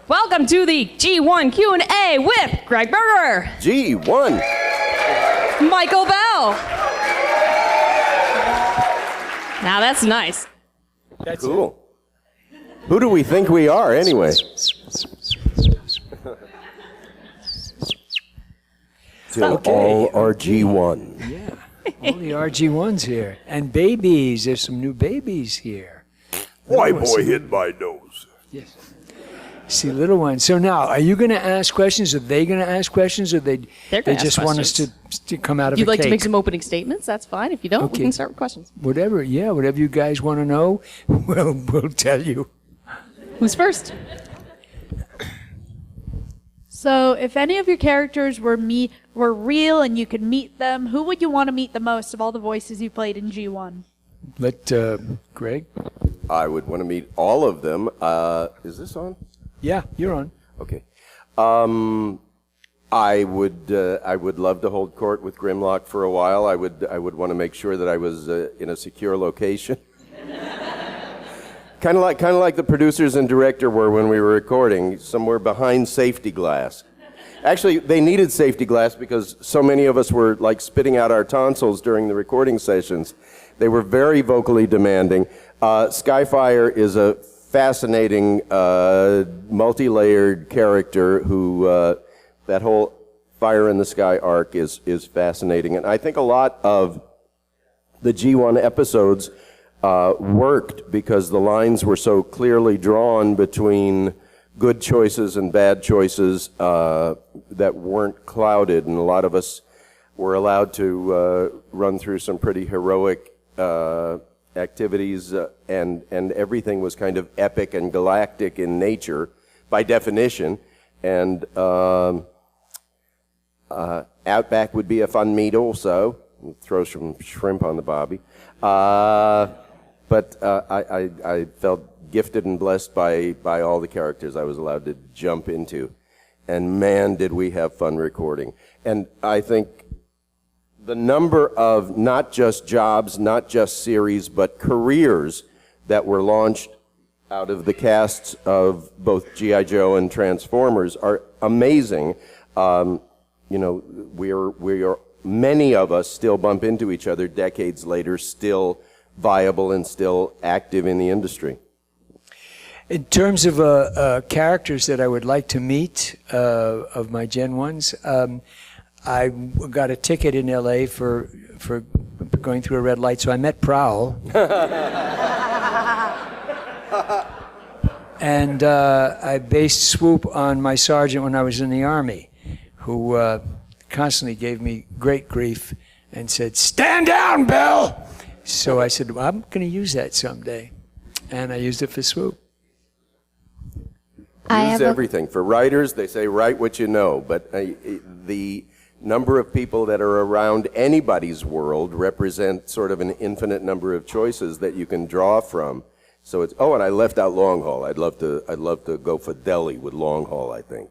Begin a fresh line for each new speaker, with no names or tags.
Welcome to the G1 Q&A with Gregg Berger.
G1.
Michael Bell. Now that's nice.
That's cool. Who do we think we are, anyway? All are G1.
Yeah, all the RG1s here. And babies, there's some new babies here.
Why, boy, hit my nose.
Yes. See, little ones. So now, are you going to ask questions? Are they going to ask questions? Or they just want us to come out of a cake?
If you'd like to make some opening statements, that's fine. If you don't, we can start with questions.
Whatever you guys want to know, we'll tell you.
Who's first?
So, if any of your characters were real and you could meet them, who would you want to meet the most of all the voices you played in G1?
Let Greg.
I would want to meet all of them. Is this on?
Yeah, you're on.
Okay. I would love to hold court with Grimlock for a while. I would want to make sure that I was in a secure location. Kind of like the producers and director were when we were recording, somewhere behind safety glass. Actually, they needed safety glass because so many of us were like spitting out our tonsils during the recording sessions. They were very vocally demanding. Skyfire is a fascinating, multi-layered character who, that whole Fire in the Sky arc is fascinating. And I think a lot of the G1 episodes worked because the lines were so clearly drawn between good choices and bad choices that weren't clouded, and a lot of us were allowed to run through some pretty heroic activities, and everything was kind of epic and galactic in nature by definition, and Outback would be a fun meet also. Throw some shrimp on the bobby. But I felt gifted and blessed by all the characters I was allowed to jump into. And man, did we have fun recording. And I think the number of not just jobs, not just series, but careers that were launched out of the casts of both G.I. Joe and Transformers are amazing. We are many of us still bump into each other decades later, still viable and still active in the industry.
In terms of characters that I would like to meet of my Gen 1s, I got a ticket in L.A. for going through a red light, so I met Prowl. And I based Swoop on my sergeant when I was in the Army, who constantly gave me great grief and said, "Stand down, Bill!" So I said, well, I'm going to use that someday. And I used it for Swoop.
Use everything. For writers, they say write what you know. But the number of people that are around anybody's world represent sort of an infinite number of choices that you can draw from. So it's, and I left out Longhaul. I'd love to go for Delhi with Longhaul, I think.